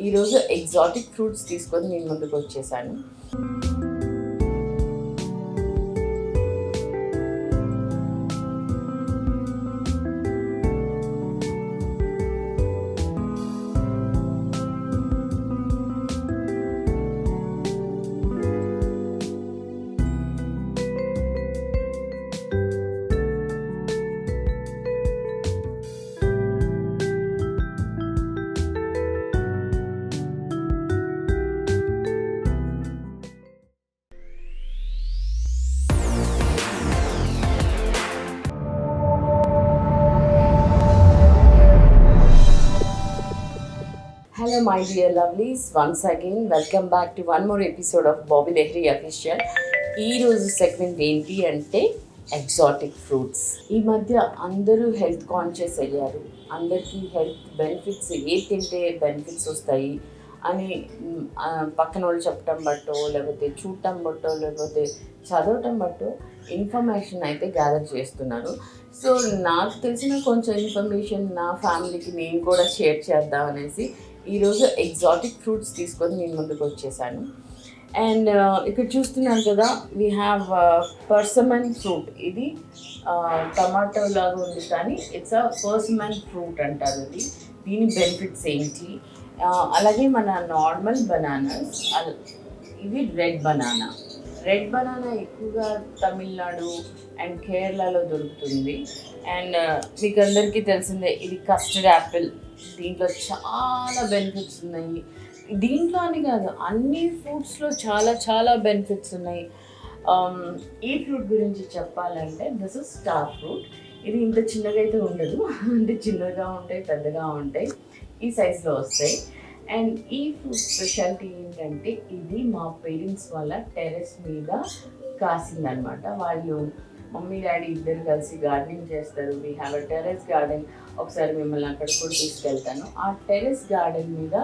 ఈరోజు exotic fruits తీసుకొని నేను ముందుకు వచ్చేసాను. Hello my dear lovelies, once again welcome back to one more episode of Bobby Lehri Official. ఈ రోజు సెగ్మెంట్ ఏంటి అంటే ఎగ్జాటిక్ ఫ్రూట్స్. ఈ మధ్య అందరూ హెల్త్ కాన్షియస్ అయ్యారు. అందరికీ హెల్త్ బెనిఫిట్స్ ఏ తింటే బెనిఫిట్స్ వస్తాయి అని పక్కన వాళ్ళు చెప్పటం బట్టో లేకపోతే చూడటం బట్టో లేకపోతే చదవటం బట్టో ఇన్ఫర్మేషన్ అయితే గ్యాదర్ చేస్తున్నారు. సో నాకు తెలిసిన కొంచెం ఇన్ఫర్మేషన్ నా ఫ్యామిలీకి నేను కూడా షేర్ చేద్దాం అనేసి ఈరోజు ఎగ్జాటిక్ ఫ్రూట్స్ తీసుకొని నేను ముందుకు వచ్చేసాను. అండ్ ఇక్కడ చూస్తున్నాను కదా, వీ హ్యావ్ పర్సమన్ ఫ్రూట్. ఇది టమాటో లాగా ఉంది కానీ ఇట్స్ అ పర్సమన్ ఫ్రూట్ అంటారు. ఇది దీని బెనిఫిట్స్ ఏంటి, అలాగే మన నార్మల్ బనానాస్, ఇవి రెడ్ బనానా. రెడ్ బనానా ఎక్కువగా తమిళనాడు అండ్ కేరళలో దొరుకుతుంది. అండ్ మీకు అందరికీ తెలిసిందే, ఇది కస్టర్డ్ యాపిల్. దీంట్లో చాలా బెనిఫిట్స్ ఉన్నాయి. దీంట్లో అని కాదు, అన్ని ఫ్రూట్స్లో చాలా చాలా బెనిఫిట్స్ ఉన్నాయి. ఈ ఫ్రూట్ గురించి చెప్పాలంటే దిస్ ఇస్ స్టార్ ఫ్రూట్. ఇది ఇంత చిన్నగా అయితే ఉండదు, అంటే చిన్నగా ఉంటాయి, పెద్దగా ఉంటాయి, ఈ సైజులో వస్తాయి. అండ్ ఈ ఫ్రూట్ స్పెషాలిటీ ఏంటంటే ఇది మా పేరెంట్స్ వాళ్ళ టెర్రస్ మీద కాసిందనమాట. వాళ్ళు మమ్మీ డాడీ ఇద్దరు కలిసి గార్డెనింగ్ చేస్తారు. We have a terrace garden. ఒకసారి మిమ్మల్ని అక్కడ కూడా తీసుకెళ్తాను. ఆ టెర్రస్ గార్డెన్ మీద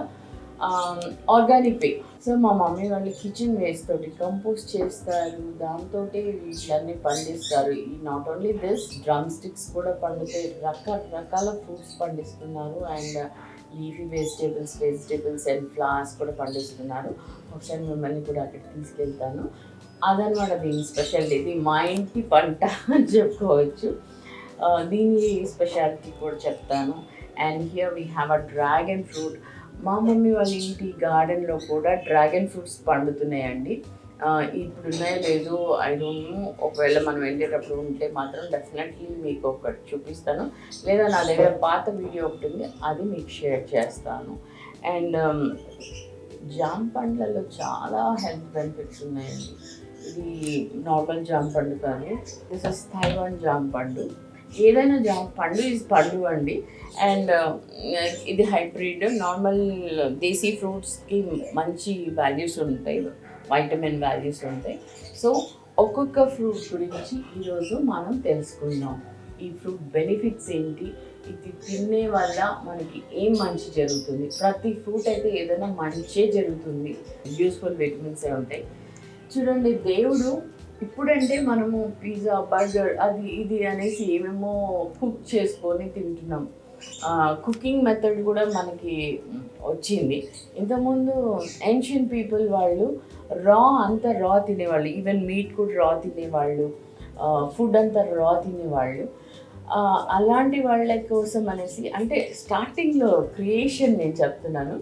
ఆర్గానిక్ వే. సో మా మమ్మీ వాళ్ళు కిచెన్ వేస్ట్ తోటి కంపోస్ట్ చేస్తారు, దాంతో వీటిలన్నీ పండిస్తారు. ఈ not only this, drum sticks కూడా పండుతాయి, రకరకాల ఫ్రూట్స్ పండిస్తున్నారు. And leafy vegetables and flowers కూడా పండిస్తున్నారు. ఒకసారి మిమ్మల్ని కూడా అక్కడికి తీసుకెళ్తాను. అదనమాట దీని స్పెషాలిటీ. ఇది మా ఇంటి పంట అని చెప్పుకోవచ్చు. దీని స్పెషాలిటీ కూడా చెప్తాను. And here we have a dragon fruit. మా మమ్మీ వాళ్ళ ఇంటి గార్డెన్లో కూడా డ్రాగన్ ఫ్రూట్స్ పండుతున్నాయండి. ఇప్పుడు ఉన్నాయో లేదో ఐ డోంట్ నో. ఒకవేళ మనం వెళ్ళేటప్పుడు ఉంటే మాత్రం డెఫినెట్లీ మీకు ఒకటి చూపిస్తాను, లేదా నా దగ్గర పాత వీడియో ఒకటి ఉంది, అది మీకు షేర్ చేస్తాను. అండ్ జామ పండ్లలో చాలా హెల్త్ బెనిఫిట్స్ ఉన్నాయండి. ఇది నార్మల్ జామ పండు కాదు, దిస్ ఇస్ థైవాన్ జామ పండు. ఏదైనా జామ పండు ఇది పండు అండి. అండ్ ఇది హైబ్రిడ్. నార్మల్ దేశీ ఫ్రూట్స్కి మంచి వాల్యూస్ ఉంటాయి, వైటమిన్ వాల్యూస్ ఉంటాయి. సో ఒక్కొక్క ఫ్రూట్ గురించి ఈరోజు మనం తెలుసుకుందాం. ఈ ఫ్రూట్ బెనిఫిట్స్ ఏంటి, ఇది తినే వల్ల మనకి ఏం మంచి జరుగుతుంది. ప్రతి ఫ్రూట్ అయితే ఏదైనా మంచే జరుగుతుంది, యూస్ఫుల్ విటమిన్సే ఉంటాయి. చూడండి, దేవుడు ఇప్పుడంటే మనము పిజ్జా, బర్గర్, అది ఇది అనేసి ఏమేమో కుక్ చేసుకొని తింటున్నాం. కుకింగ్ మెథడ్ కూడా మనకి వచ్చింది. ఇంతకుముందు ఏన్షియంట్ పీపుల్ వాళ్ళు అంతా రా తినేవాళ్ళు. ఈవెన్ మీట్ కూడా రా తినేవాళ్ళు, ఫుడ్ అంతా రా తినేవాళ్ళు. అలాంటి వాళ్ళ కోసం అనేసి, అంటే స్టార్టింగ్లో క్రియేషన్ నేను చెప్తున్నాను,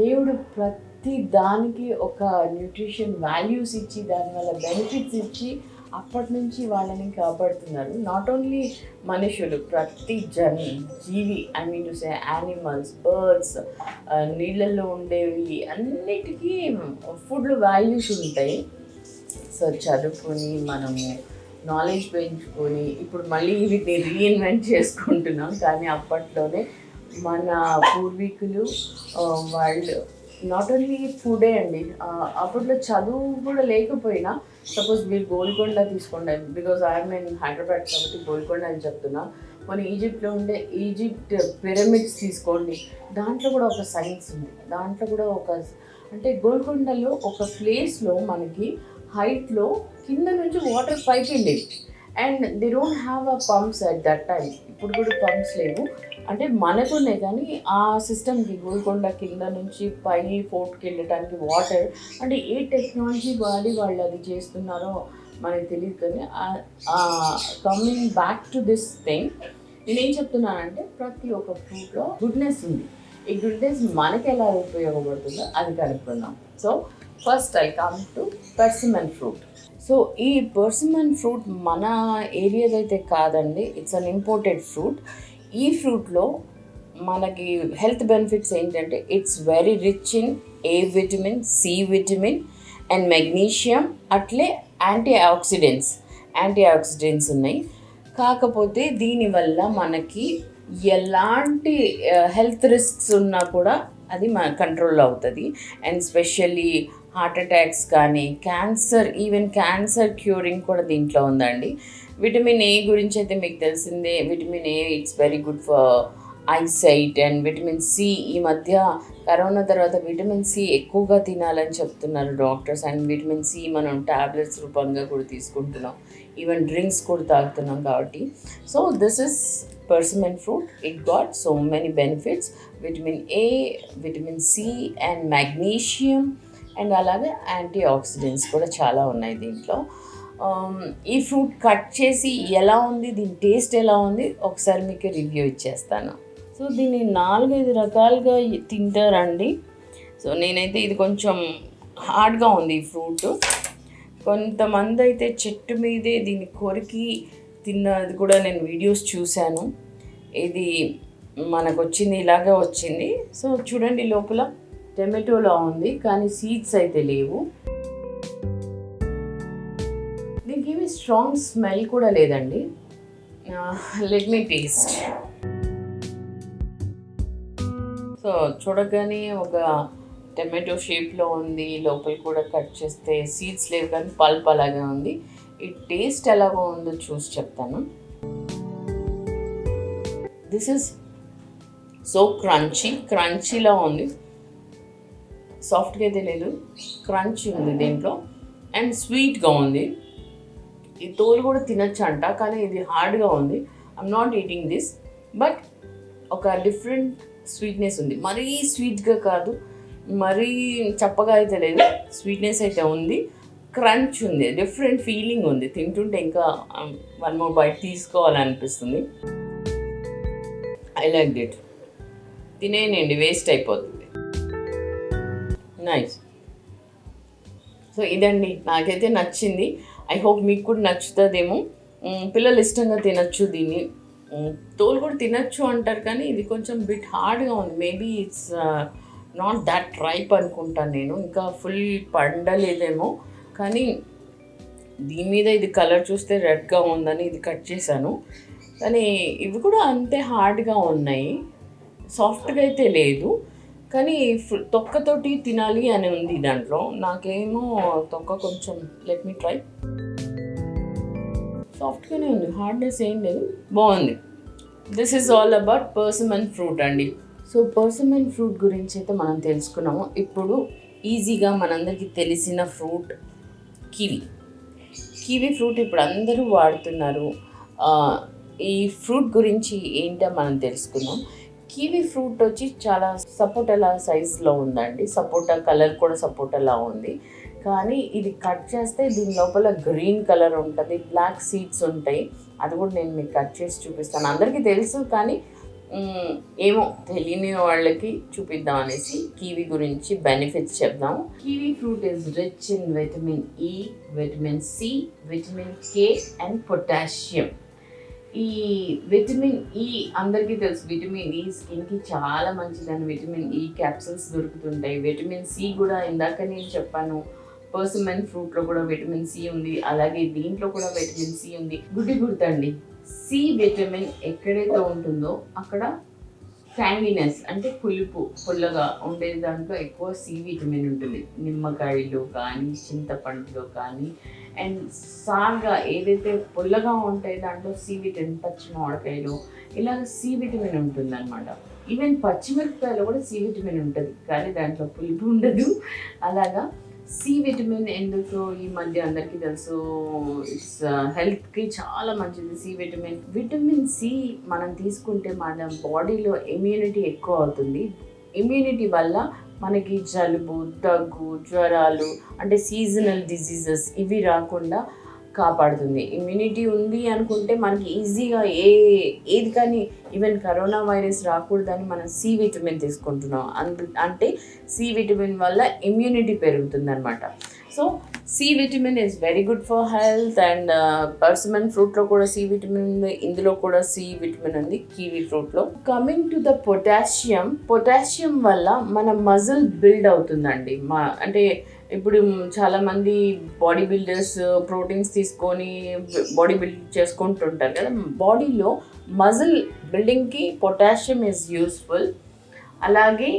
దేవుడు ప్రతి దానికి ఒక న్యూట్రిషన్ వాల్యూస్ ఇచ్చి, దానివల్ల బెనిఫిట్స్ ఇచ్చి అప్పటి నుంచి వాళ్ళని కాపాడుతున్నారు. నాట్ ఓన్లీ మనుషులు, ప్రతి జీవి, I mean to say animals, birds, నీళ్ళల్లో ఉండేవి అన్నిటికీ ఫుడ్లో వాల్యూస్ ఉంటాయి. సో చదువుకొని మనము నాలెడ్జ్ పెంచుకొని ఇప్పుడు మళ్ళీ వీటిని రీఇన్వెంట్ చేసుకుంటున్నాం. కానీ అప్పట్లోనే మన పూర్వీకులు వాళ్ళు నాట్ ఓన్లీ ఫుడే అండి, అప్పట్లో చదువు కూడా లేకపోయినా, సపోజ్ మీరు గోల్కొండ తీసుకోండి, బికాజ్ ఐఎమ్ ఇన్ హైదరాబాద్ కాబట్టి గోల్కొండ అని చెప్తున్నా. మన ఈజిప్ట్లో ఉండే ఈజిప్ట్ పిరమిడ్స్ తీసుకోండి, దాంట్లో కూడా ఒక సైన్స్ ఉంది. దాంట్లో కూడా అంటే గోల్కొండలో ఒక ప్లేస్లో మనకి హైట్లో కింద నుంచి వాటర్ పైకి వెళ్ళేది. And they don't have a pumps at that time. ఇప్పుడు కూడా పంప్స్ లేవు. అంటే మనకునే కానీ ఆ సిస్టమ్కి గోల్కొండ కింద నుంచి పై ఫోర్ట్కి వెళ్ళడానికి వాటర్ అంటే ఏ టెక్నాలజీ వాడి వాళ్ళు అది చేస్తున్నారో మనకి తెలియదు. కానీ coming back to this thing, నేనేం చెప్తున్నానంటే ప్రతి ఒక్క ఫ్రూట్లో గుడ్నెస్ ఉంది. ఈ గుడ్నెస్ మనకి ఎలా ఉపయోగపడుతుందో అది కనుక్కుందాం. So first I come to persimmon fruit. So ఈ పర్సిమన్ ఫ్రూట్ మన ఏరియాదైతే కాదండి, ఇట్స్ అన్ ఇంపోర్టెడ్ ఫ్రూట్. ఈ ఫ్రూట్లో మనకి హెల్త్ బెనిఫిట్స్ ఏంటంటే it's very rich in A vitamin, C vitamin and magnesium, అట్లే యాంటీ ఆక్సిడెంట్స్ ఉన్నాయి. కాకపోతే దీనివల్ల మనకి ఎలాంటి హెల్త్ రిస్క్స్ ఉన్నా కూడా అది మన కంట్రోల్ అవుతుంది. అండ్ స్పెషల్లీ హార్ట్ అటాక్స్ కానీ ఈవెన్ క్యాన్సర్ క్యూరింగ్ కూడా దీంట్లో ఉందండి. విటమిన్ ఏ గురించి అయితే మీకు తెలిసిందే. Vitamin A it's very good for eyesight. And vitamin C, ఈ మధ్య కరోనా తర్వాత విటమిన్ సి ఎక్కువగా తినాలని చెప్తున్నారు డాక్టర్స్. అండ్ విటమిన్ సి మనం ట్యాబ్లెట్స్ రూపంగా కూడా తీసుకుంటున్నాం, ఈవెన్ డ్రింక్స్ కూడా తాగుతున్నాం కాబట్టి. So this is persimmon fruit. It got so many benefits, vitamin A, vitamin C and magnesium, and అలాగే యాంటీ ఆక్సిడెంట్స్ కూడా చాలా ఉన్నాయి దీంట్లో. ఈ ఫ్రూట్ కట్ చేసి ఎలా ఉంది, దీని టేస్ట్ ఎలా ఉంది ఒకసారి మీకు రివ్యూ ఇచ్చేస్తాను. సో దీన్ని 4-5 రకాలుగా తింటారండి. సో నేనైతే ఇది కొంచెం హార్డ్గా ఉంది ఈ ఫ్రూట్. కొంతమంది అయితే చెట్టు మీదే దీన్ని కొరికి తిన్నది కూడా నేను వీడియోస్ చూశాను. ఇది మనకు వచ్చింది ఇలాగే వచ్చింది. సో చూడండి, లోపల టమాటోలా ఉంది కానీ సీడ్స్ అయితే లేవు. దీనికి ఏమి స్ట్రాంగ్ స్మెల్ కూడా లేదండి. Let me taste. సో చూడగానే ఒక టమాటో షేప్లో ఉంది, లోపల కూడా కట్ చేస్తే సీడ్స్ లేవు కానీ పల్ప్ అలాగే ఉంది. ఈ టేస్ట్ ఎలాగో ఉందో చూసి చెప్తాను. దిస్ ఇస్ సో క్రంచీలా ఉంది. సాఫ్ట్గా అయితే లేదు, క్రంచీ ఉంది దీంట్లో. అండ్ స్వీట్గా ఉంది. ఈ తోలు కూడా తినచ్చు అంట, కానీ ఇది హార్డ్గా ఉంది. I'm not eating this, but ఒక డిఫరెంట్ స్వీట్నెస్ ఉంది. మరీ స్వీట్గా కాదు, మరీ చప్పగా అయితే లేదు, స్వీట్నెస్ అయితే ఉంది. క్రంచ్ ఉంది, డిఫరెంట్ ఫీలింగ్ ఉంది. తింటుంటే ఇంకా 1 more బైట్ తీసుకోవాలనిపిస్తుంది. I like it. తినేయండి, వేస్ట్ అయిపోతుంది. నైస్. సో ఇదండి, నాకైతే నచ్చింది. ఐ హోప్ మీకు కూడా నచ్చుతుందేమో. పిల్లలు ఇష్టంగా తినచ్చు దీన్ని. తోలు కూడా తినచ్చు అంటారు కానీ ఇది కొంచెం బిట్ హార్డ్గా ఉంది. Maybe it's not that ripe అనుకుంటాను నేను, ఇంకా ఫుల్ పండలేదేమో. కానీ దీని మీద ఇది కలర్ చూస్తే రెడ్గా ఉందని ఇది కట్ చేశాను. కానీ ఇవి కూడా అంతే హార్డ్గా ఉన్నాయి, సాఫ్ట్గా అయితే లేదు. కానీ తొక్కతోటి తినాలి అని ఉంది దాంట్లో. నాకేమో తొక్క కొంచెం, లెట్ మీ ట్రై. సాఫ్ట్గానే ఉంది, హార్డ్నెస్ ఏం లేదు, బాగుంది. This is all about persimmon fruit అండి. సో పర్సిమన్ ఫ్రూట్ గురించి అయితే మనం తెలుసుకున్నాము. ఇప్పుడు ఈజీగా మనందరికీ తెలిసిన ఫ్రూట్ కివి ఫ్రూట్ ఇప్పుడు అందరూ వాడుతున్నారు. ఈ ఫ్రూట్ గురించి ఏంటో మనం తెలుసుకుందాం. కివి ఫ్రూట్ వచ్చి చాలా సపోటాలా సైజులో ఉందండి. సపోటా కలర్ కూడా సపోటాలా ఉంది. కానీ ఇది కట్ చేస్తే దీని లోపల గ్రీన్ కలర్ ఉంటుంది, బ్లాక్ సీడ్స్ ఉంటాయి. అది కూడా నేను మీకు కట్ చేసి చూపిస్తాను. అందరికీ తెలుసు కానీ ఏమో తెలియని వాళ్ళకి చూపిద్దాం అనేసి కివి గురించి బెనిఫిట్స్ చెప్దాం. Kiwi fruit is rich in vitamin E, vitamin C, vitamin K and potassium. ఈ విటమిన్ ఈ అందరికీ తెలుసు. విటమిన్ ఈ స్కిన్కి చాలా మంచిదని vitamin E capsules దొరుకుతుంటాయి. Vitamin C కూడా ఇందాక నేను చెప్పాను, పర్సిమన్ ఫ్రూట్లో కూడా విటమిన్ సి ఉంది, అలాగే దీంట్లో కూడా విటమిన్ సి ఉంది. గుర్తండి, సి విటమిన్ ఎక్కడైతే ఉంటుందో అక్కడ ట్యాంగినెస్ అంటే పుల్లగా ఉండే దాంట్లో ఎక్కువ సి విటమిన్ ఉంటుంది. నిమ్మకాయలో కానీ, చింతపండులో కానీ. అండ్ సాగా ఏదైతే పుల్లగా ఉంటాయి దాంట్లో సి విటమిన్, పచ్చి మామిడికాయలు ఇలాగ సి విటమిన్ ఉంటుంది అనమాట. ఈవెన్ పచ్చిమిరపకాయలో కూడా సి విటమిన్ ఉంటుంది, కానీ దాంట్లో పులుపు ఉండదు. అలాగా సి విటమిన్ ఎందుకు ఈ మధ్య అందరికీ తెలుసు, ఇట్స్ హెల్త్కి చాలా మంచిది సి విటమిన్. విటమిన్ సి మనం తీసుకుంటే మన బాడీలో ఇమ్యూనిటీ ఎక్కువ అవుతుంది. ఇమ్యూనిటీ వల్ల మనకి జలుబు, దగ్గు, జ్వరాలు అంటే సీజనల్ డిజీజెస్ ఇవి రాకుండా కాపాడుతుంది. ఇమ్యూనిటీ ఉంది అనుకుంటే మనకి ఈజీగా ఏది కానీ ఈవెన్ కరోనా వైరస్ రాకూడదని మనం సి విటమిన్ తీసుకుంటున్నాం. అంటే సి విటమిన్ వల్ల ఇమ్యూనిటీ పెరుగుతుంది అనమాట. So C vitamin is very good for health. And persimmon ఫ్రూట్లో కూడా సి విటమిన్ ఉంది, ఇందులో కూడా సి విటమిన్ ఉంది కివీ ఫ్రూట్లో. కమింగ్ టు ద పొటాషియం వల్ల మన మజిల్ బిల్డ్ అవుతుందండి. అంటే ఇప్పుడు చాలామంది బాడీ బిల్డర్స్ ప్రోటీన్స్ తీసుకొని బాడీ బిల్డ్ చేసుకుంటుంటారు కదా. బాడీలో మజిల్ బిల్డింగ్కి పొటాషియం ఈజ్ యూస్ఫుల్. అలాగే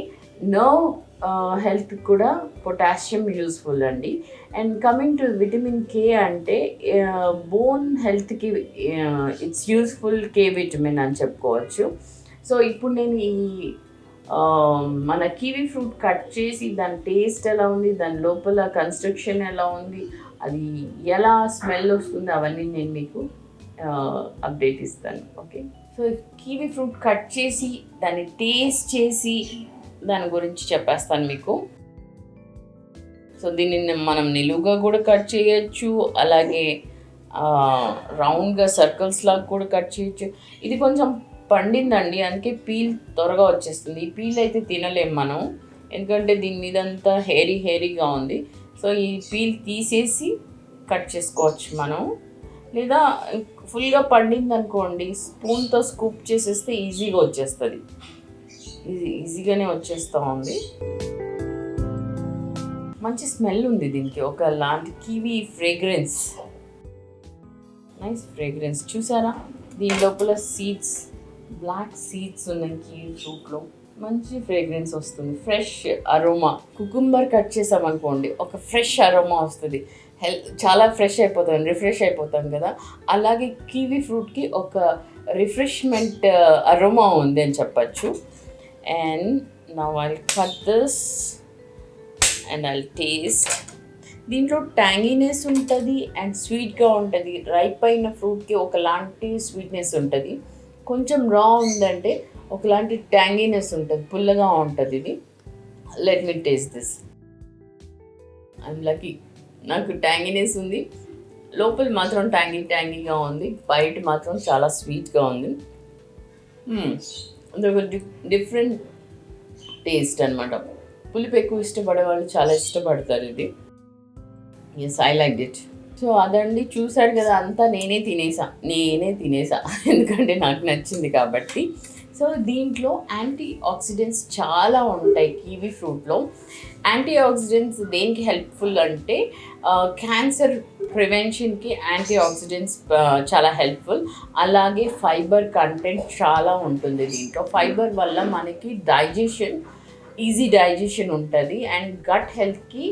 నర్వ్ హెల్త్ కూడా పొటాషియం యూస్ఫుల్ అండి. And coming to vitamin K అంటే బోన్ హెల్త్కి ఇట్స్ యూస్ఫుల్ కే విటమిన్ అని చెప్పుకోవచ్చు. సో ఇప్పుడు నేను మన కివీ ఫ్రూట్ కట్ చేసి దాని టేస్ట్ ఎలా ఉంది, దాని లోపల కన్స్ట్రక్షన్ ఎలా ఉంది, అది ఎలా స్మెల్ వస్తుంది, అవన్నీ నేను మీకు అప్డేట్ ఇస్తాను. Okay, so kiwi fruit cut చేసి దాన్ని టేస్ట్ చేసి దాని గురించి చెప్పేస్తాను మీకు. సో దీన్ని మనం నిలువుగా కూడా కట్ చేయొచ్చు, అలాగే రౌండ్గా సర్కిల్స్ లాగా కూడా కట్ చేయొచ్చు. ఇది కొంచెం పండిందండి, అందుకే పీల్ త్వరగా వచ్చేస్తుంది. ఈ పీల్ అయితే తినలేం మనం, ఎందుకంటే దీని మీద అంతా హెయిరీగా ఉంది. సో ఈ పీల్ తీసేసి కట్ చేసుకోవచ్చు మనం, లేదా ఫుల్గా పండింది అనుకోండి స్పూన్తో స్కూప్ చేసేస్తే ఈజీగా వచ్చేస్తుంది. ఈజీగానే వచ్చేస్తూ ఉంది. మంచి స్మెల్ ఉంది దీనికి, ఒక లాంటి కివీ ఫ్రేగ్రెన్స్, నైస్ ఫ్రేగ్రెన్స్. చూసారా, దీని లోపల సీడ్స్, బ్లాక్ సీడ్స్ ఉన్నాయి కివీ ఫ్రూట్లో. మంచి ఫ్రేగ్రెన్స్ వస్తుంది, ఫ్రెష్ అరోమా. కుకుంబర్ కట్ చేసామనుకోండి ఒక ఫ్రెష్ అరోమా వస్తుంది, చాలా రిఫ్రెష్ అయిపోతాం కదా. అలాగే కివీ ఫ్రూట్కి ఒక రిఫ్రెష్మెంట్ అరోమా ఉంది అని చెప్పచ్చు. And now I'll cut this and I'll taste. దీంట్లో ట్యాంగీనెస్ ఉంటుంది అండ్ స్వీట్గా ఉంటుంది. రైప్ అయిన ఫ్రూట్కి ఒకలాంటి స్వీట్నెస్ ఉంటుంది, కొంచెం రా ఉందంటే ఒకలాంటి ట్యాంగీనెస్ ఉంటుంది, పుల్లగా ఉంటుంది ఇది. Let me taste this. I'm lucky, నాకు ట్యాంగీనెస్ ఉంది, లోపల మాత్రం ట్యాంగీగా ఉంది, బయట మాత్రం చాలా స్వీట్గా ఉంది. అదొక డిఫరెంట్ టేస్ట్ అనమాట. పులుపు ఎక్కువ ఇష్టపడే వాళ్ళు చాలా ఇష్టపడతారు ఇది. Yes, I like it. So అదండి, చూసాడు కదా, అంతా నేనే తినేసా ఎందుకంటే నాకు నచ్చింది కాబట్టి. సో దీంట్లో యాంటీ ఆక్సిడెంట్స్ చాలా ఉంటాయి కివీ ఫ్రూట్లో. యాంటీ ఆక్సిడెంట్స్ దేనికి హెల్ప్ఫుల్ అంటే క్యాన్సర్ ప్రివెన్షన్కి యాంటీ ఆక్సిడెంట్స్ చాలా హెల్ప్ఫుల్. అలాగే ఫైబర్ కంటెంట్ చాలా ఉంటుంది దీంట్లో. ఫైబర్ వల్ల మనకి ఈజీ డైజెషన్ ఉంటుంది. అండ్ గట్ హెల్త్కి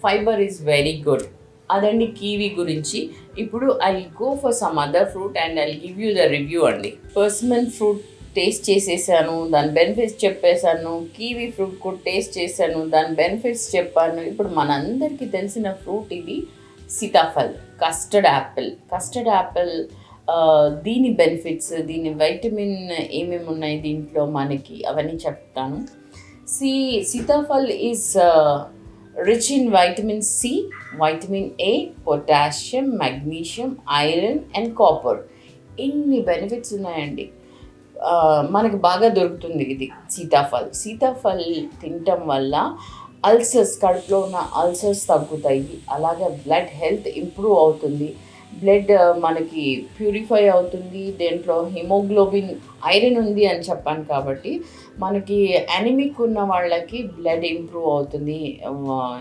ఫైబర్ ఈజ్ వెరీ గుడ్. అదండి కివీ గురించి. ఇప్పుడు I go for some other fruit and I give you the review అండి. పర్సిమన్ ఫ్రూట్ టేస్ట్ చేసేసాను, దాని బెనిఫిట్స్ చెప్పేశాను. కివీ ఫ్రూట్ కూడా టేస్ట్ చేశాను, దాని బెనిఫిట్స్ చెప్పాను. ఇప్పుడు మనందరికీ తెలిసిన ఫ్రూట్ ఇది సీతాఫల్, కస్టర్డ్ యాపిల్. దీని బెనిఫిట్స్, దీని వైటమిన్ ఏమేమి ఉన్నాయి దీంట్లో మనకి, అవన్నీ చెప్తాను. Sitaphal is rich in vitamin C, vitamin A, potassium, magnesium, iron and copper. ఇన్ని బెనిఫిట్స్ ఉన్నాయండి. మనకు బాగా దొరుకుతుంది ఇది సీతాఫల్ తినటం వల్ల కడుపులో ఉన్న అల్సర్స్ తగ్గుతాయి. అలాగే బ్లడ్ హెల్త్ ఇంప్రూవ్ అవుతుంది, బ్లడ్ మనకి ప్యూరిఫై అవుతుంది. దేంట్లో హిమోగ్లోబిన్, ఐరన్ ఉంది అని చెప్పాను కాబట్టి మనకి అనీమిక్ ఉన్న వాళ్ళకి బ్లడ్ ఇంప్రూవ్ అవుతుంది,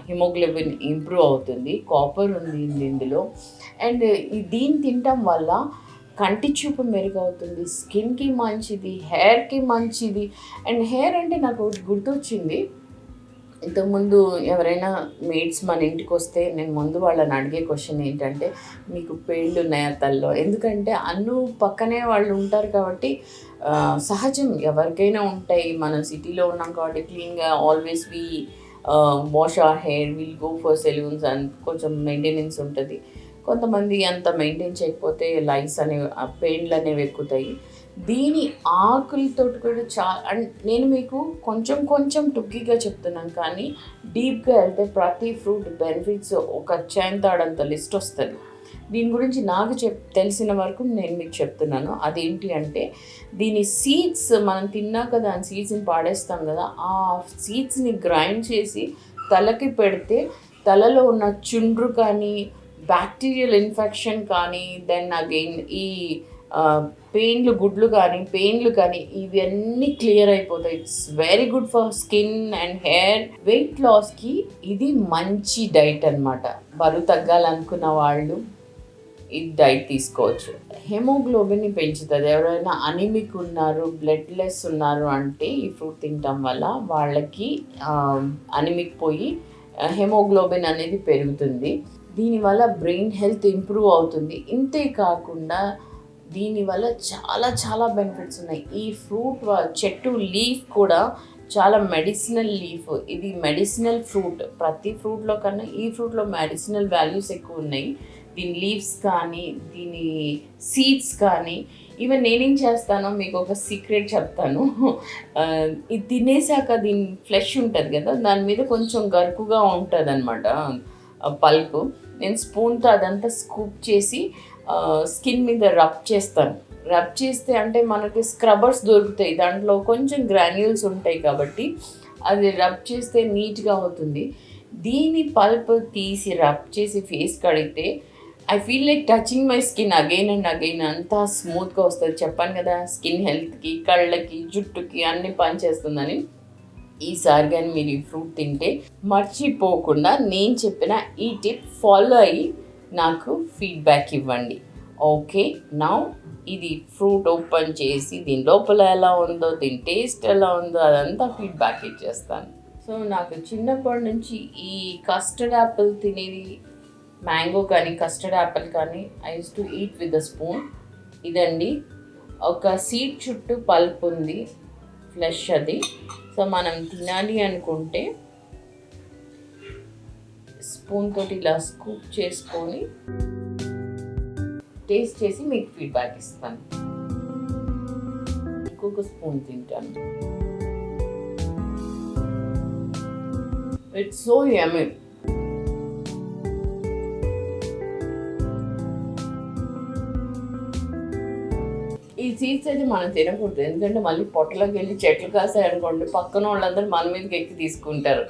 హిమోగ్లోబిన్ ఇంప్రూవ్ అవుతుంది. కాపర్ ఉంది ఇందులో. అండ్ దీన్ని తినటం వల్ల కంటి చూపు మెరుగవుతుంది, స్కిన్కి మంచిది, హెయిర్కి మంచిది. అండ్ హెయిర్ అంటే నాకు గుర్తొచ్చింది, ఇంతకుముందు ఎవరైనా మేడ్స్ మన ఇంటికి వస్తే నేను ముందు వాళ్ళని అడిగే క్వశ్చన్ ఏంటంటే, మీకు పేళ్ళు ఉన్నాయా తల్లో? ఎందుకంటే పక్కనే వాళ్ళు ఉంటారు కాబట్టి సహజం, ఎవరికైనా ఉంటాయి. మనం సిటీలో ఉన్నాం కాబట్టి క్లీన్గా always wash hour hair, will go for salons and కొంచెం మెయింటెనెన్స్ ఉంటుంది. కొంతమంది అంత మెయింటైన్ చేయకపోతే లైస్ అనేవి, పెయిన్లు అనేవి ఎక్కుతాయి. దీని ఆకులతో కూడా అండ్ నేను మీకు కొంచెం కొంచెం టుక్కీగా చెప్తున్నాను, కానీ డీప్గా వెళ్తే ప్రతి ఫ్రూట్ బెనిఫిట్స్ ఒక చేంతాడంత లిస్ట్ వస్తుంది. దీని గురించి నాకు తెలిసిన వరకు నేను మీకు చెప్తున్నాను. అదేంటి అంటే, దీని సీడ్స్ మనం తిన్నాక దాని సీడ్స్ని పాడేస్తాం కదా, ఆ సీడ్స్ని గ్రైండ్ చేసి తలకి పెడితే తలలో ఉన్న చుండ్రు కానీ, బ్యాక్టీరియల్ ఇన్ఫెక్షన్ కానీ, దెన్ అగైన్ ఈ పెయిన్లు కానీ ఇవన్నీ క్లియర్ అయిపోతాయి. It's very good for skin and hair. Weight లాస్కి ఇది మంచి డైట్ అనమాట. బరువు తగ్గాలనుకున్న వాళ్ళు ఈ డైట్ తీసుకోవచ్చు. హెమోగ్లోబిన్ని పెంచుతుంది. ఎవరైనా అనిమిక్ ఉన్నారు, బ్లడ్ లెస్ ఉన్నారు అంటే ఈ ఫ్రూట్ తినటం వల్ల వాళ్ళకి అనిమిక్ పోయి హెమోగ్లోబిన్ అనేది పెరుగుతుంది. దీనివల్ల బ్రెయిన్ హెల్త్ ఇంప్రూవ్ అవుతుంది. ఇంతే కాకుండా దీనివల్ల చాలా చాలా బెనిఫిట్స్ ఉన్నాయి. ఈ ఫ్రూట్ చెట్టు లీఫ్ కూడా చాలా మెడిసినల్ లీఫ్. ఇది మెడిసినల్ ఫ్రూట్. ప్రతి ఫ్రూట్లో కన్నా ఈ ఫ్రూట్లో మెడిసినల్ వాల్యూస్ ఎక్కువ ఉన్నాయి. దీని లీవ్స్ కానీ, దీని సీడ్స్ కానీ, ఈవెన్ నేనేం చేస్తానో మీకు ఒక సీక్రెట్ చెప్తాను. ఇది తినేసాక దీని ఫ్లెష్ ఉంటుంది కదా, దాని మీద కొంచెం గరుకుగా ఉంటుంది అనమాట పల్పు. నేను స్పూన్తో అదంతా స్కూప్ చేసి స్కిన్ మీద రబ్ చేస్తాను. రబ్ చేస్తే అంటే మనకి స్క్రబ్బర్స్ దొరుకుతాయి, దాంట్లో కొంచెం గ్రాన్యూల్స్ ఉంటాయి కాబట్టి అది రబ్ చేస్తే నీట్గా అవుతుంది. దీని పల్ప్ తీసి రబ్ చేసి ఫేస్ కడిగితే I feel like touching my skin again and again. అంతా స్మూత్గా వస్తుంది. చెప్పాను కదా, స్కిన్ హెల్త్కి, కళ్ళకి, జుట్టుకి అన్ని పనిచేస్తుందని. ఈసారి కానీ మీరు ఈ ఫ్రూట్ తింటే మర్చిపోకుండా నేను చెప్పిన ఈ టిప్ ఫాలో అయ్యి నాకు ఫీడ్బ్యాక్ ఇవ్వండి. ఓకే, నౌ ఇది ఫ్రూట్ ఓపెన్ చేసి దీని లోపల ఎలా ఉందో, దీని టేస్ట్ ఎలా ఉందో అదంతా ఫీడ్బ్యాక్ ఇచ్చేస్తాను. సో నాకు చిన్నప్పటి నుంచి ఈ కస్టర్డ్ యాపిల్ తినేది, మ్యాంగో కానీ కస్టర్డ్ యాపిల్ కానీ I use to eat with the spoon. ఇదండి, ఒక సీడ్ చుట్టూ పల్ప్ ఉంది, ఫ్లెష్ అది. సో మనం తినాలి అనుకుంటే స్పూన్ తోటి ఇలా స్కూప్ చేసుకొని టేస్ట్ చేసి మీకు ఫీడ్బ్యాక్ ఇస్తాను. ఇంకొక స్పూన్ తింటాను. It's so yummy. ఈ సీడ్స్ అయితే మనం తినకూడదు, ఎందుకంటే మళ్ళీ పొట్టలోకి వెళ్ళి చెట్లు కాసాయి అనుకోండి, పక్కన వాళ్ళందరూ మన మీదకి ఎక్కి తీసుకుంటారు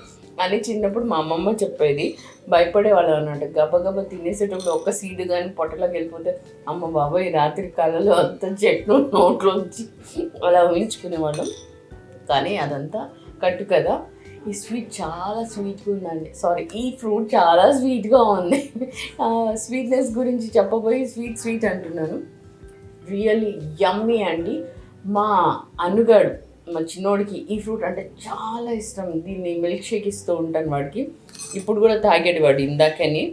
అని చిన్నప్పుడు మా అమ్మమ్మ చెప్పేది. భయపడేవాళ్ళు అన్నట్టు. గబగబా తినేసేటప్పుడు ఒక్క సీడ్ కానీ పొట్టలోకి వెళ్ళిపోతే అమ్మ బాబాయ్ రాత్రి కాలంలో అంత చెట్లు నోట్లోంచి అలా ఊహించుకునేవాళ్ళం. కానీ అదంతా కట్టు కదా. ఈ స్వీట్ చాలా స్వీట్గా ఉందండి. సారీ, ఈ ఫ్రూట్ చాలా స్వీట్గా ఉంది. స్వీట్నెస్ గురించి చెప్పబోయి స్వీట్ అంటున్నాను. రియల్లీ యమ్మీ అండి. మా అనుగాడు, మా చిన్నోడికి ఈ ఫ్రూట్ అంటే చాలా ఇష్టం. దీన్ని మిల్క్ షేక్ ఇస్తూ ఉంటాను వాడికి. ఇప్పుడు కూడా తాగాడు వాడు ఇందాకని.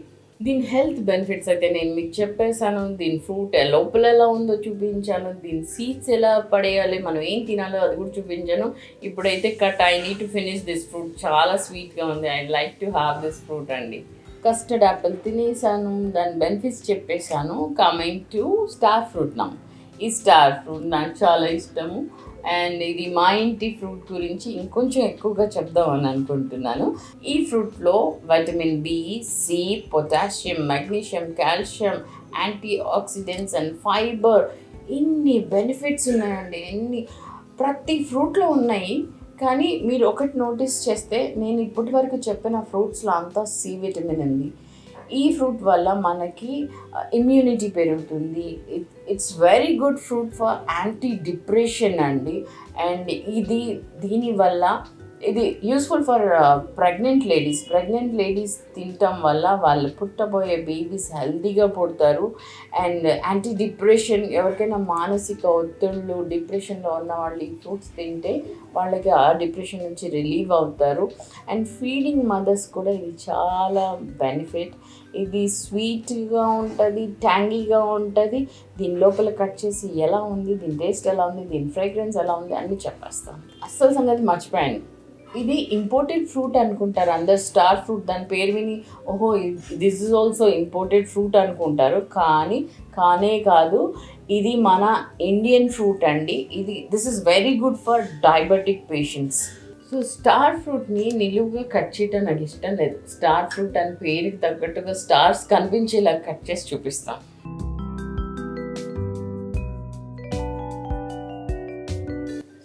దీని హెల్త్ బెనిఫిట్స్ అయితే నేను మీకు చెప్పేశాను. దీని ఫ్రూట్ లోపల ఎలా ఉందో చూపించాను. దీని సీడ్స్ ఎలా పడేయాలి, మనం ఏం తినాలో అది కూడా చూపించాను. ఇప్పుడైతే I need to finish this fruit. చాలా స్వీట్గా ఉంది. I like to have this fruit అండి. కస్టర్డ్ యాపిల్ తినేసాను, దాని బెనిఫిట్స్ చెప్పేశాను. Coming to star fruit now. ఈ స్టార్ ఫ్రూట్ నాకు చాలా ఇష్టము. అండ్ ఇది మా ఇంటి ఫ్రూట్ గురించి ఇంకొంచెం ఎక్కువగా చెప్దామని అనుకుంటున్నాను. ఈ ఫ్రూట్లో vitamin B, C, potassium, magnesium, calcium, antioxidants and fibre, ఇన్ని బెనిఫిట్స్ ఉన్నాయండి. ప్రతి ఫ్రూట్లో ఉన్నాయి. కానీ మీరు ఒకటి నోటీస్ చేస్తే, నేను ఇప్పటి వరకు చెప్పిన ఫ్రూట్స్లో అంతా సి విటమిన్ ఉంది. ఈ ఫ్రూట్ వల్ల మనకి ఇమ్యూనిటీ పెరుగుతుంది. It's very good fruit for anti depression అండి. అండ్ దీనివల్ల ఇది యూస్ఫుల్ ఫర్ ప్రెగ్నెంట్ లేడీస్ తినటం వల్ల వాళ్ళు పుట్టబోయే బేబీస్ హెల్తీగా పుడతారు. అండ్ యాంటీ డిప్రెషన్, ఎవరికైనా మానసిక ఒత్తిళ్ళు, డిప్రెషన్లో ఉన్న వాళ్ళు ఈ ఫ్రూట్స్ తింటే వాళ్ళకి ఆ డిప్రెషన్ నుంచి రిలీవ్ అవుతారు. అండ్ ఫీడింగ్ మదర్స్ కూడా ఇది చాలా బెనిఫిట్. ఇది స్వీట్గా ఉంటుంది, ట్యాంగీగా ఉంటుంది. దీని లోపల కట్ చేసి ఎలా ఉంది, దీని టేస్ట్ ఎలా ఉంది, దీని ఫ్రేగ్రెన్స్ ఎలా ఉంది అన్నీ చెప్పేస్తాను. అస్సలు సంగతి మర్చిపోయాను. ఇది ఇంపోర్టెడ్ ఫ్రూట్ అనుకుంటారు అందరు, స్టార్ ఫ్రూట్ దాని పేరు విని ఓహో this is also imported fruit అనుకుంటారు, కానీ కానే కాదు. ఇది మన ఇండియన్ ఫ్రూట్ అండి. This is very good for diabetic patients. So star ఫ్రూట్ని నిలువుగా కట్ చేయటం నాకు ఇష్టం లేదు. స్టార్ ఫ్రూట్ అని పేరుకి తగ్గట్టుగా స్టార్స్ కనిపించేలా కట్ చేసి చూపిస్తాం.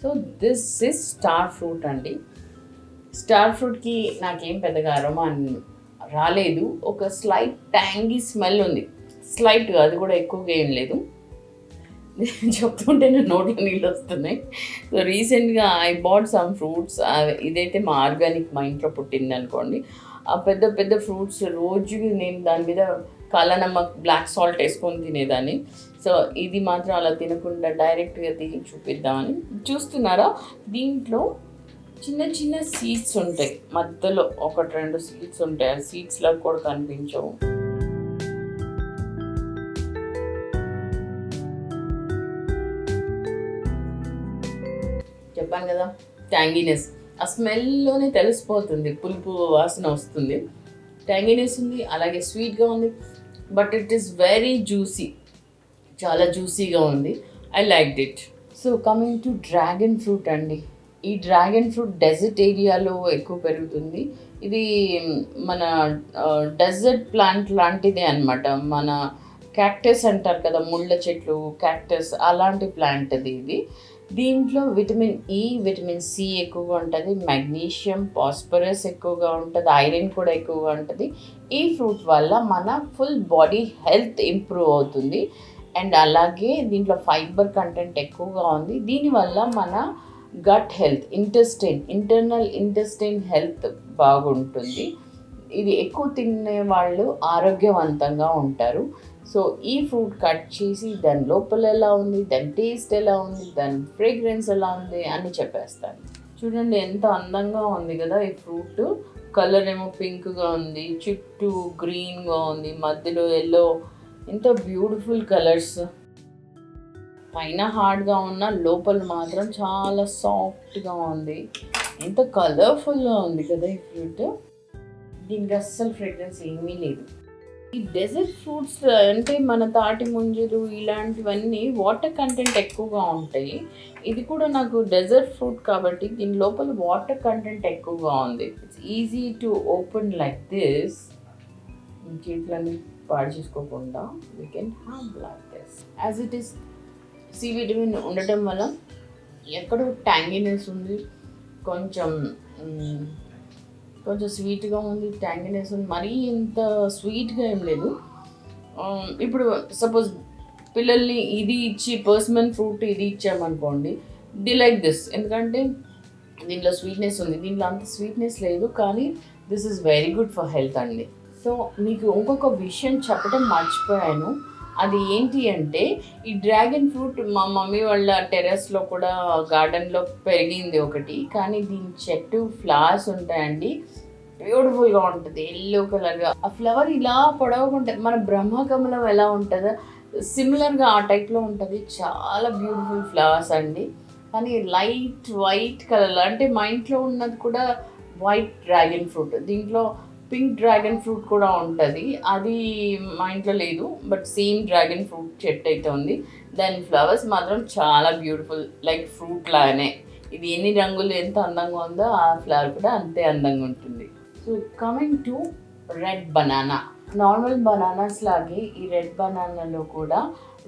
So this is star fruit అండి. స్టార్ ఫ్రూట్కి నాకేం పెద్దగా అరోమా రాలేదు. ఒక స్లైట్ ట్యాంగీ స్మెల్ ఉంది, స్లైట్గా, అది కూడా ఎక్కువగా ఏం లేదు. చెప్తుంటే నా నోట్లో నీళ్ళు వస్తున్నాయి. సో రీసెంట్గా ఐ బాట్ సమ్ ఫ్రూట్స్. ఇదైతే మా ఆర్గానిక్, మా ఇంట్లో పుట్టింది అనుకోండి. ఆ పెద్ద పెద్ద ఫ్రూట్స్ రోజు నేను దాని మీద కాలా నమక్, బ్లాక్ సాల్ట్ వేసుకొని తినేదాన్ని. సో ఇది మాత్రం అలా తినకుండా డైరెక్ట్గా తిని చూపిద్దామని. చూస్తున్నారా, దీంట్లో చిన్న చిన్న సీడ్స్ ఉంటాయి, మధ్యలో 1-2 సీడ్స్ ఉంటాయి. ఆ సీడ్స్లో కూడా కనిపించవు. చెప్పాను కదా, ట్యాంగీనెస్ ఆ స్మెల్లోనే తెలిసిపోతుంది, పులుపు వాసన వస్తుంది, ట్యాంగీనెస్ ఉంది, అలాగే స్వీట్గా ఉంది. But it is very juicy, చాలా జ్యూసీగా ఉంది. I like it. So coming to dragon fruit అండి. ఈ డ్రాగన్ ఫ్రూట్ డెజర్ట్ ఏరియాలో ఎక్కువ పెరుగుతుంది. ఇది మన డెజర్ట్ ప్లాంట్ లాంటిదే అనమాట. మన క్యాక్టస్ అంటారు కదా, ముళ్ళ చెట్లు, క్యాక్టస్ అలాంటి ప్లాంట్ ఇది. దీంట్లో విటమిన్ ఈ, విటమిన్ సి ఎక్కువగా ఉంటుంది, మెగ్నీషియం, ఫాస్ఫరస్ ఎక్కువగా ఉంటుంది, ఐరన్ కూడా ఎక్కువగా ఉంటుంది. ఈ ఫ్రూట్ వల్ల మన ఫుల్ బాడీ హెల్త్ ఇంప్రూవ్ అవుతుంది. అండ్ అలాగే దీంట్లో ఫైబర్ కంటెంట్ ఎక్కువగా ఉంది. దీనివల్ల మన gut health, internal intestine health బాగుంటుంది. ఇది ఎక్కువ తినే వాళ్ళు ఆరోగ్యవంతంగా ఉంటారు. సో ఈ ఫ్రూట్ కట్ చేసి దాని లోపల ఎలా ఉంది, దాని టేస్ట్ ఎలా ఉంది, దాని ఫ్రేగ్రెన్స్ ఎలా ఉంది అని చెప్పేస్తాను. చూడండి ఎంత అందంగా ఉంది కదా ఈ ఫ్రూట్. కలర్ ఏమో పింక్గా ఉంది, చుట్టూ గ్రీన్గా ఉంది, మధ్యలో ఎల్లో, ఎంత బ్యూటిఫుల్ కలర్స్. పైన హార్డ్గా ఉన్న, లోపల మాత్రం చాలా సాఫ్ట్గా ఉంది. ఎంత కలర్ఫుల్గా ఉంది కదా ఈ ఫ్రూట్. దీనికి అస్సలు ఫ్రేగ్రెన్స్ ఏమీ లేదు. ఈ డెజర్ట్ ఫ్రూట్స్ అంటే మన తాటి ముంజలు ఇలాంటివన్నీ వాటర్ కంటెంట్ ఎక్కువగా ఉంటాయి. ఇది కూడా నాకు డెజర్ట్ ఫ్రూట్ కాబట్టి దీని లోపల వాటర్ కంటెంట్ ఎక్కువగా ఉంది. It's easy to open like this. చేతులన్నీ పాడు చేసుకోకుండా we can have like this. As it is C vitamin ఉండటం వల్ల ఎక్కడో ట్యాంగీనెస్ ఉంది, కొంచెం స్వీట్గా ఉంది, ట్యాంగీనెస్ ఉంది, మరీ ఇంత స్వీట్గా ఏం లేదు. ఇప్పుడు సపోజ్ పిల్లల్ని ఇది ఇచ్చి, పర్స్మన్ ఫ్రూట్ ఇది ఇచ్చామనుకోండి, ది లైక్ దిస్. ఎందుకంటే దీంట్లో స్వీట్నెస్ ఉంది, దీంట్లో అంత స్వీట్నెస్ లేదు, కానీ this is very good for health అండి. సో మీకు ఇంకొక విషయం చెప్పడం మర్చిపోయాను. అది ఏంటి అంటే, ఈ డ్రాగన్ ఫ్రూట్ మా మమ్మీ వాళ్ళ టెర్రస్లో కూడా, గార్డెన్లో పెరిగింది ఒకటి. కానీ దీని చెట్టు ఫ్లవర్స్ ఉంటాయండి, బ్యూటిఫుల్గా ఉంటుంది, ఎల్లో కలర్గా. ఆ ఫ్లవర్ ఇలా పొడవుగా ఉంటుంది, మన బ్రహ్మకమలం ఎలా ఉంటుందో సిమిలర్గా ఆ టైప్లో ఉంటుంది. చాలా బ్యూటిఫుల్ ఫ్లవర్స్ అండి. కానీ లైట్ వైట్ కలర్, అంటే మా ఇంట్లో ఉన్నది కూడా వైట్ డ్రాగన్ ఫ్రూట్. దీంట్లో పింక్ డ్రాగన్ ఫ్రూట్ కూడా ఉంటుంది, అది మా ఇంట్లో లేదు. బట్ సేమ్ డ్రాగన్ ఫ్రూట్ చెట్టు అయితే ఉంది. దాని ఫ్లవర్స్ మాత్రం చాలా బ్యూటిఫుల్, లైక్ ఫ్రూట్ లాగానే. ఇది ఎన్ని రంగులు ఎంత అందంగా ఉందో ఆ ఫ్లవర్ కూడా అంతే అందంగా ఉంటుంది. So coming to red banana. Normal bananas లాగే ఈ రెడ్ బనానాలో కూడా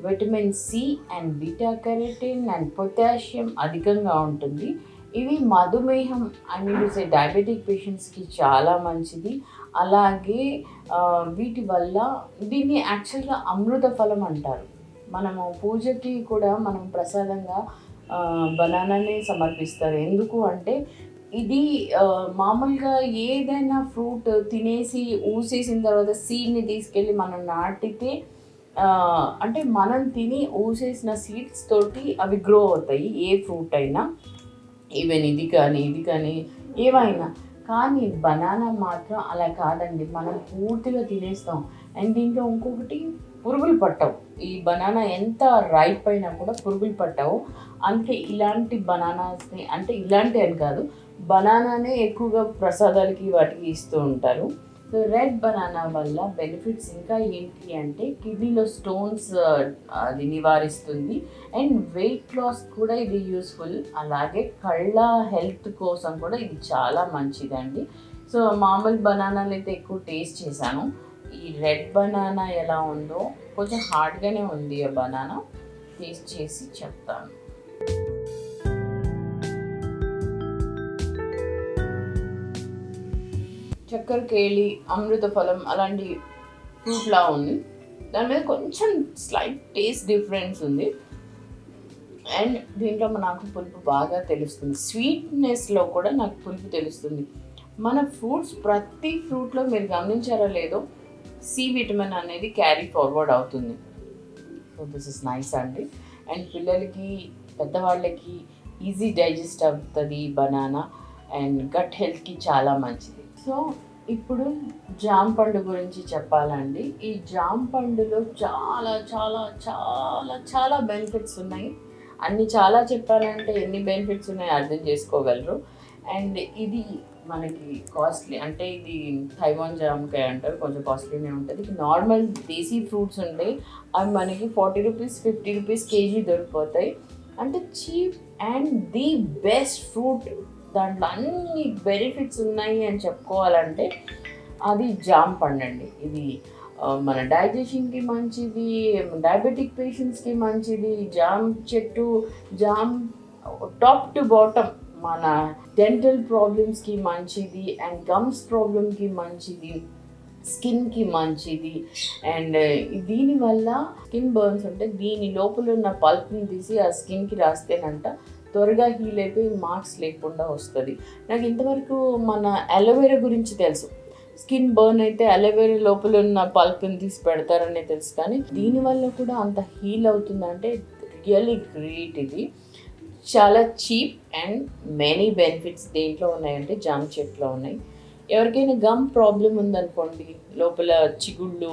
vitamin C and beta carotene and potassium అధికంగా ఉంటుంది. ఇవి మధుమేహం సే డయాబెటిక్ పేషెంట్స్కి చాలా మంచిది. అలాగే వీటి వల్ల దీన్ని యాక్చువల్గా అమృత ఫలం అంటారు. మనము పూజకి కూడా మనం ప్రసాదంగా బనానానే సమర్పిస్తారు. ఎందుకు అంటే ఇది మామూలుగా ఏదైనా ఫ్రూట్ తినేసి ఊసేసిన తర్వాత సీడ్ని తీసుకెళ్ళి మనం నాటితే, అంటే మనం తిని ఊసేసిన సీడ్స్ తోటి అవి గ్రో అవుతాయి, ఏ ఫ్రూట్ అయినా, ఈవెన్ ఇది కానీ ఏవైనా. కానీ బనానా మాత్రం అలా కాదండి, మనం పూర్తిగా తినేస్తాం. అండ్ దీంట్లో ఇంకొకటి, పురుగులు పట్టవు. ఈ బనానా ఎంత రైప్ అయినా కూడా పురుగులు పట్టవు. అందుకే ఇలాంటి బనానాస్ని, అంటే ఇలాంటి అని కాదు, బనానానే ఎక్కువగా ప్రసాదాలకి వాటికి ఇస్తూ ఉంటారు. సో రెడ్ బనానా వల్ల బెనిఫిట్స్ ఇంకా ఏంటి అంటే కిడ్నీలో స్టోన్స్ అది నివారిస్తుంది అండ్ వెయిట్ లాస్ కూడా ఇది యూస్ఫుల్. అలాగే కళ్ళ హెల్త్ కోసం కూడా ఇది చాలా మంచిదండి. సో మామూలు బనానాలు అయితే ఎక్కువ టేస్ట్ చేశాను. ఈ రెడ్ బనానా ఎలా ఉందో కొంచెం హార్డ్గానే ఉంది ఆ బనానా, టేస్ట్ చేసి చెప్తాను. చక్కెర కేళి, అమృత ఫలం అలాంటి ఫ్రూట్లా ఉంది. దాని మీద కొంచెం స్లైట్ టేస్ట్ డిఫరెన్స్ ఉంది అండ్ దీంట్లో నాకు పులుపు బాగా తెలుస్తుంది. స్వీట్నెస్లో కూడా నాకు పులుపు తెలుస్తుంది. మన ఫ్రూట్స్ ప్రతి ఫ్రూట్లో మీరు గమనించారో లేదో సి విటమిన్ అనేది క్యారీ ఫార్వర్డ్ అవుతుంది. సో దిస్ ఇస్ నైస్ అండి. అండ్ పిల్లలకి పెద్దవాళ్ళకి ఈజీ డైజెస్ట్ అవుతుంది బనానా అండ్ గట్ హెల్త్కి చాలా మంచిది. సో ఇప్పుడు జామ పండు గురించి చెప్పాలండి. ఈ జామ పండులో చాలా చాలా చాలా చాలా బెనిఫిట్స్ ఉన్నాయి. అన్ని చాలా చెప్పాలంటే ఎన్ని బెనిఫిట్స్ ఉన్నాయో అర్థం చేసుకోగలరు. అండ్ ఇది మనకి కాస్ట్లీ, అంటే ఇది తైవాన్ జామకాయ అంటారు, కొంచెం కాస్ట్లీనే ఉంటుంది. నార్మల్ దేశీ ఫ్రూట్స్ ఉంటాయి, అవి మనకి 40 రూపీస్ 50 రూపీస్ కేజీ దొరికిపోతాయి. అంటే cheap and the best fruit. దాంట్లో అన్ని బెనిఫిట్స్ ఉన్నాయి అని చెప్పుకోవాలంటే అది జామ పండు అండి. ఇది మన డైజెషన్కి మంచిది, డయాబెటిక్ పేషెంట్స్కి మంచిది. జామ చెట్టు జామ్ టాప్ టు బాటమ్ మన డెంటల్ ప్రాబ్లమ్స్కి మంచిది అండ్ గమ్స్ ప్రాబ్లమ్కి మంచిది, స్కిన్కి మంచిది. అండ్ దీనివల్ల స్కిన్ బర్న్స్ ఉంటే దీని లోపల ఉన్న పల్ప్ని తీసి ఆ స్కిన్కి రాస్తేనంట త్వరగా హీల్ అయిపోయి మార్క్స్ లేకుండా వస్తుంది. నాకు ఇంతవరకు మన అలోవెరా గురించి తెలుసు, స్కిన్ బర్న్ అయితే అలోవెరా లోపల ఉన్న పల్ప్ని తీసి పెడతారనే తెలుసు, కానీ దీనివల్ల కూడా అంత హీల్ అవుతుందంటే రియల్లీ గ్రేట్. ఇది చాలా చీప్ అండ్ మెనీ బెనిఫిట్స్ దేంట్లో ఉన్నాయంటే జామ చెట్లో ఉన్నాయి. ఎవరికైనా గమ్ ప్రాబ్లం ఉందనుకోండి, లోపల చిగుళ్ళు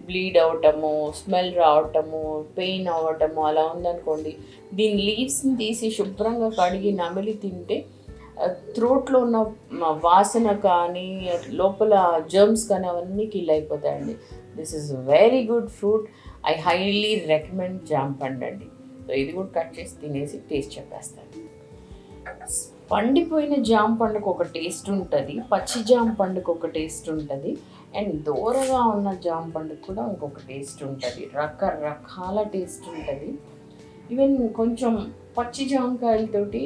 బ్లీడ్ అవటము, స్మెల్ రావటము, పెయిన్ అవ్వటము అలా ఉందనుకోండి, దీని లీవ్స్ని తీసి శుభ్రంగా కడిగి నమిలి తింటే థ్రోట్లో ఉన్న వాసన కానీ లోపల జర్మ్స్ కానీ అవన్నీ కిల్ అయిపోతాయండి. This is very good fruit. I highly recommend జామ పండు అండి. సో ఇది కూడా కట్ చేసి తినేసి టేస్ట్ చెప్పేస్తాను. పండిపోయిన జామ పండుకు ఒక టేస్ట్ ఉంటుంది, పచ్చి జామ పండుకు ఒక టేస్ట్ ఉంటుంది అండ్ దూరగా ఉన్న జామ పండుకు కూడా ఇంకొక టేస్ట్ ఉంటుంది. రకరకాల టేస్ట్ ఉంటుంది. ఈవెన్ కొంచెం పచ్చి జామకాయలతోటి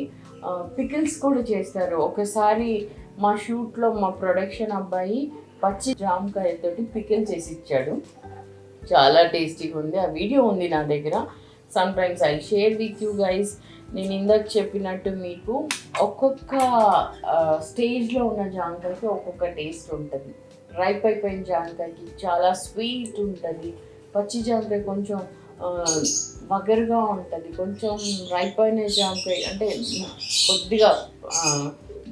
పికిల్స్ కూడా చేస్తారు. ఒకసారి మా షూట్లో మా ప్రొడక్షన్ అబ్బాయి పచ్చి జామకాయలతోటి పికిల్ చేసి ఇచ్చాడు, చాలా టేస్టీగా ఉంది. ఆ వీడియో ఉంది నా దగ్గర. Some times I share with you guys. నేను ఇందాక చెప్పినట్టు మీకు ఒక్కొక్క స్టేజ్లో ఉన్న జామకాయకి ఒక్కొక్క టేస్ట్ ఉంటుంది. రైప్ అయిపోయిన జామకాయకి చాలా స్వీట్ ఉంటుంది, పచ్చి జామకాయ కొంచెం వగరుగా ఉంటుంది, కొంచెం రైప్ అయిన జామకాయ అంటే కొద్దిగా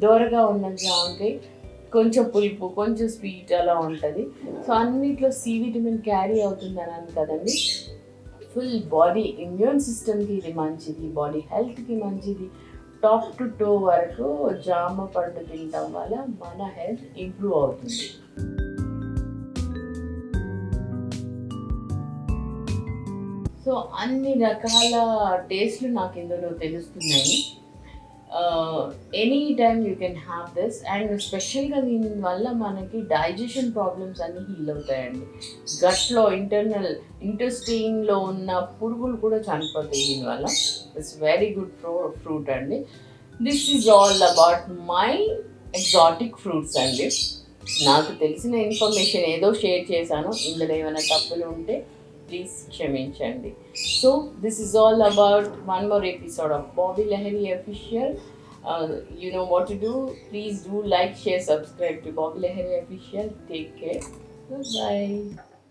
దూరగా ఉన్న జామకాయ కొంచెం పులుపు కొంచెం స్వీట్ అలా ఉంటుంది. సో అన్నిట్లో సి విటమిన్ క్యారీ అవుతుంది అని కదండి. ఫుల్ బాడీ ఇమ్యూన్ సిస్టమ్కి ఇది మంచిది, బాడీ హెల్త్కి మంచిది. టాప్ టు టో వరకు జామ పండు తినడం వల్ల మన హెల్త్ ఇంప్రూవ్ అవుతుంది. సో అన్ని రకాల టేస్ట్లు నాకు ఇందులో తెలుస్తున్నాయి. Any time you can have this and స్పెషల్గా దీనివల్ల మనకి డైజెషన్ ప్రాబ్లమ్స్ అన్నీ హీల్ అవుతాయండి. గట్లో ఇంటెస్టైన్లో ఉన్న పురుగులు కూడా చనిపోతాయి దీనివల్ల. ఇట్స్ వెరీ గుడ్ ఫ్రూట్ అండి. This is all about my exotic fruits అండి. నాకు తెలిసిన ఇన్ఫర్మేషన్ ఏదో షేర్ చేశాను, ఇందులో ఏమైనా తప్పులు ఉంటే ప్లీజ్ క్షమించండి. So this is all about one more episode of Bobby Lahari official. You know what to do. Please do like, share, subscribe to Bobby Lahiri Official. Take care. Bye.